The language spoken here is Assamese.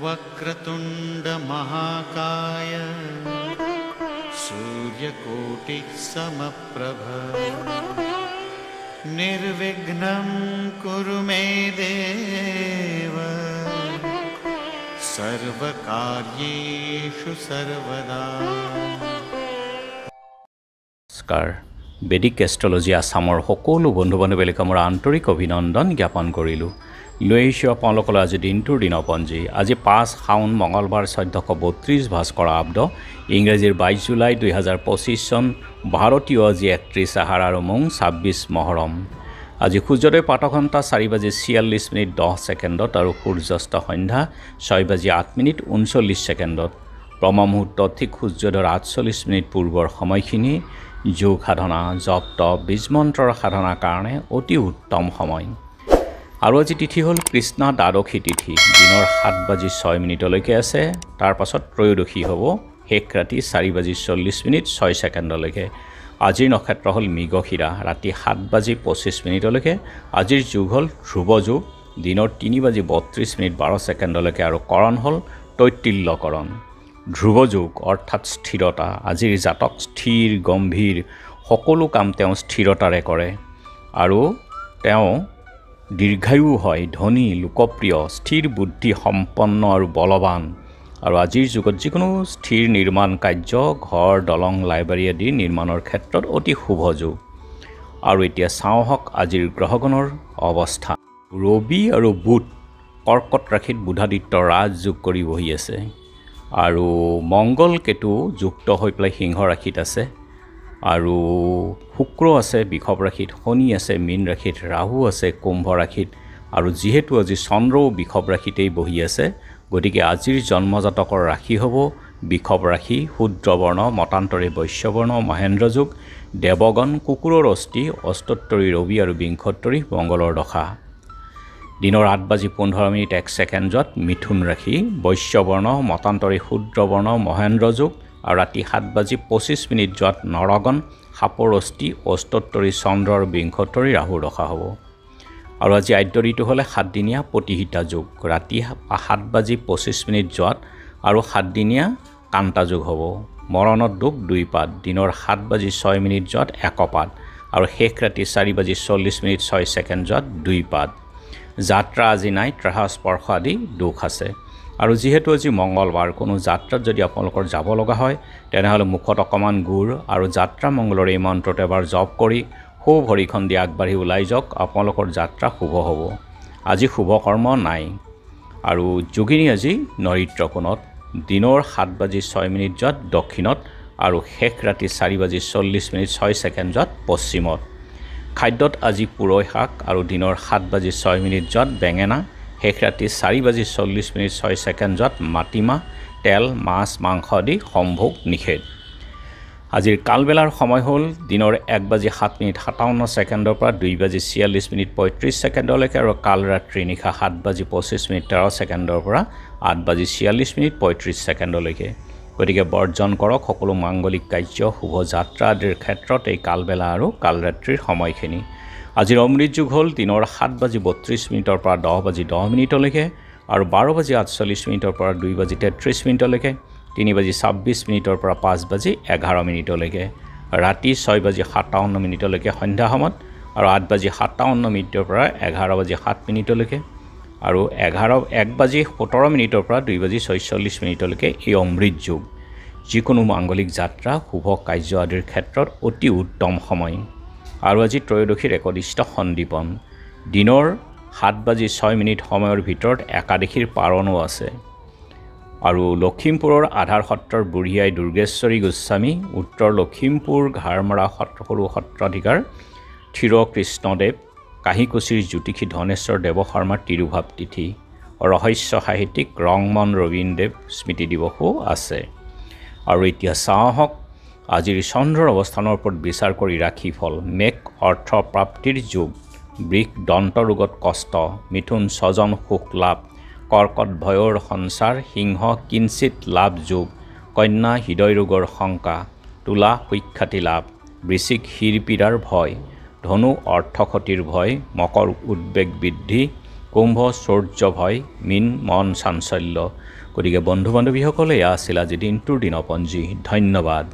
वक्रतुंड महाकाय सूर्यकोटि समप्रभ निर्विघ्नं कुरु मे देव सर्वकार्येषु सर्वदा। নমস্কাৰ বেদিক এষ্ট্ৰলজি আসামৰ সকলো বন্ধু বান্ধৱীক মোৰ আন্তৰিক অভিনন্দন জ্ঞাপন কৰিলোঁ। লৈ আহিছোঁ আপোনালোকলৈ আজি দিনটোৰ দিনপঞ্জী। আজি 5 শাওন মঙলবাৰ 1432 ভাস্কৰ আব্দ ইংৰাজীৰ 22 জুলাই 2025 চন ভাৰতীয় আজি 31 আহাৰ আৰু মং 26 মহৰম। আজি সূৰ্যোদয় প্ৰাতঃঘণ্টা 4:46 10 ছেকেণ্ডত আৰু সূৰ্যাস্ত সন্ধ্যা 6:08 39 ছেকেণ্ডত। ব্ৰহ্মমুহূৰ্ত ঠিক সূৰ্যোদয়ৰ 48 পূৰ্বৰ সময়খিনি যোগ সাধনা জপ তপ বীজ মন্ত্ৰৰ সাধনাৰ কাৰণে অতি উত্তম সময়। আৰু আজি তিথি হ'ল কৃষ্ণা দ্বাদশী তিথি, দিনৰ 7:06 আছে। তাৰ পাছত ত্ৰয়োদশী হ'ব শেষ ৰাতি 4:40 6 ছেকেণ্ডলৈকে। আজিৰ নক্ষত্ৰ হ'ল মৃগশিৰা, ৰাতি 7:25 আজিৰ যুগ হ'ল ধ্ৰুৱ যুগ, দিনৰ 3:32 12 ছেকেণ্ডলৈকে আৰু কৰণ হ'ল তৈতিল্যকৰণ। ধ্ৰুৱ যুগ অৰ্থাৎ স্থিৰতা। আজিৰ জাতক স্থিৰ গম্ভীৰ, সকলো কাম তেওঁ স্থিৰতাৰে কৰে আৰু তেওঁ দীৰ্ঘায়ু হয়, ধনী লোকপ্ৰিয়, স্থিৰ বুদ্ধি সম্পন্ন আৰু বলৱান। আৰু আজিৰ যুগত যিকোনো স্থিৰ নিৰ্মাণ কাৰ্য, ঘৰ দলং লাইব্ৰেৰী আদি নিৰ্মাণৰ ক্ষেত্ৰত অতি শুভ যুগ। আৰু এতিয়া চাওঁ হওক আজিৰ গ্ৰহগণৰ অৱস্থা। ৰবি আৰু বুধ কৰ্কট ৰাশিত বুধাদিত্য ৰাজযোগ কৰি বহি আছে আৰু মংগল কেতু যুক্ত হৈ পেলাই সিংহ ৰাশিত আছে আৰু শুক্ৰ আছে বৃষভ ৰাশিত, শনি আছে মীন ৰাশিত, ৰাহু আছে কুম্ভ ৰাশিত আৰু যিহেতু আজি চন্দ্ৰও বৃষভ ৰাশিতেই বহি আছে, গতিকে আজিৰ জন্মজাতকৰ ৰাশি হ'ব বৃষভ ৰাশি, শূদ্ৰবৰ্ণ, মতান্তৰী বৈশ্যবৰ্ণ, মহেন্দ্ৰ যুগ, দেৱগণ, কুকুৰৰ অস্থি, অস্তোত্তৰী ৰবি আৰু বিংশোত্তৰী মংগলৰ দশা। দিনৰ 8:15 1 ছেকেণ্ডত মিথুন ৰাশি, বৈশ্যবৰ্ণ, মতান্তৰী শূদ্ৰবৰ্ণ, মহেন্দ্ৰ যুগ আৰু ৰাতি 7:25 যোৱাত নৰগণ, সাপৰ অস্থি, অস্তোত্তৰী চন্দ্ৰ আৰু বিংশোত্তৰী ৰাহুৰ দশা হ'ব। আৰু আজি আদ্য ঋতু হ'লে 7 দিনীয়া প্ৰতিহিতা যুগ, ৰাতি 7:25 যোৱাত আৰু 7 দিনীয়া কান্তা যুগ হ'ব। মৰণত দুখ 2 পাত, দিনৰ 7:06 যোৱাত 1 পাত আৰু শেষ ৰাতি 4:40 6 ছেকেণ্ড যোৱাত 2 পাত। যাত্ৰা আজি নাই, ত্ৰাহ স্পৰ্শ আদি দুখ আছে। আৰু যিহেতু আজি মংগলবাৰ, কোনো যাত্ৰাত যদি আপোনালোকৰ যাব লগা হয় তেনেহ'লে মুখত অকণমান গুড় আৰু যাত্ৰা মংগলৰ এই মন্ত্ৰটো এবাৰ জপ কৰি সৌ ভৰিখন দি আগবাঢ়ি ওলাই যাওক, আপোনালোকৰ যাত্ৰা শুভ হ'ব। আজি শুভ কৰ্ম নাই। আৰু যোগিনী আজি নৰিত্ৰ কোণত, দিনৰ 7:06 যোৱাত দক্ষিণত আৰু শেষ ৰাতি 4:40 6 ছেকেণ্ড যোৱাত পশ্চিমত। খাদ্যত আজি পুৰৈ শাক আৰু দিনৰ 7:06 যোৱাত বেঙেনা, শেষ ৰাতি 4:40 6 ছেকেণ্ড যোৱাত মাটিমাহ, তেল, মাছ, মাংস আদি সম্ভোগ নিষেধ। আজিৰ কালবেলাৰ সময় হ'ল দিনৰ 1:07 57 ছেকেণ্ডৰ পৰা 2:46 35 ছেকেণ্ডলৈকে আৰু কাল ৰাত্ৰি নিশা 7:25 13 ছেকেণ্ডৰ পৰা 8:46 35 ছেকেণ্ডলৈকে। গতিকে বৰ্জন কৰক সকলো মাংগলিক কাৰ্য, শুভ যাত্ৰা আদিৰ ক্ষেত্ৰত এই কালবেলা আৰু কালৰাত্ৰিৰ সময়খিনি। আজিৰ অমৃত যুগ হ'ল দিনৰ 7:32 পৰা 10:10 আৰু 12:48 পৰা 2:33 3:26 পৰা 5:11 ৰাতি 6:57 সন্ধ্যা সময়ত আৰু 8:57 পৰা 11:07 আৰু 1:17 পৰা 2:46 এই অমৃত যুগ। যিকোনো মাংগলিক যাত্ৰা, শুভ কাৰ্য আদিৰ ক্ষেত্ৰত অতি উত্তম সময়। আৰু আজি ত্ৰয়োদশীৰ একদিষ্ট সন্দীপন, দিনৰ 7:06 সময়ৰ ভিতৰত একাদশীৰ পাৰণো আছে। আৰু লখিমপুৰৰ আধাৰ সত্ৰৰ বুঢ়ীআই দুৰ্গেশ্বৰী গোস্বামী, উত্তৰ লখিমপুৰ ঘাৰমৰা সৰু সত্ৰাধিকাৰ থিৰ কৃষ্ণদেৱ, কাহিকুছিৰ জ্যোতিষী ধনেশ্বৰ দেৱ শৰ্মাৰ তিৰুভাৱ তিথি। ৰহস্য সাহিত্যিক ৰংমন ৰবীনদেৱ স্মৃতি দিৱসো আছে। আৰু এতিয়া চাওঁ হওক আজিৰ চন্দ্ৰৰ অৱস্থানৰ ওপৰত বিচাৰ কৰি ৰাশিফল। মেঘ অৰ্থ প্ৰাপ্তিৰ যুগ, বৃষ দন্ত ৰোগত কষ্ট, মিথুন স্বজন সুখ লাভ, কৰ্কট ভয়ৰ সঞ্চাৰ, সিংহ কিঞ্চিত লাভ যোগ, কন্যা হৃদয় ৰোগৰ শংকা, তুলা সুখ্যাতি লাভ, বৃশ্চিক শিৰপীড়াৰ ভয়, ধনু অৰ্থক্ষতিৰ ভয়, মকৰ উদ্বেগ বৃদ্ধি, কুম্ভ চৌৰ্য ভয়, মীন মন চাঞ্চল্য। গতিকে বন্ধু বান্ধৱীসকলে এয়া আছিল আজি দিনটোৰ দিনপঞ্জী। ধন্যবাদ।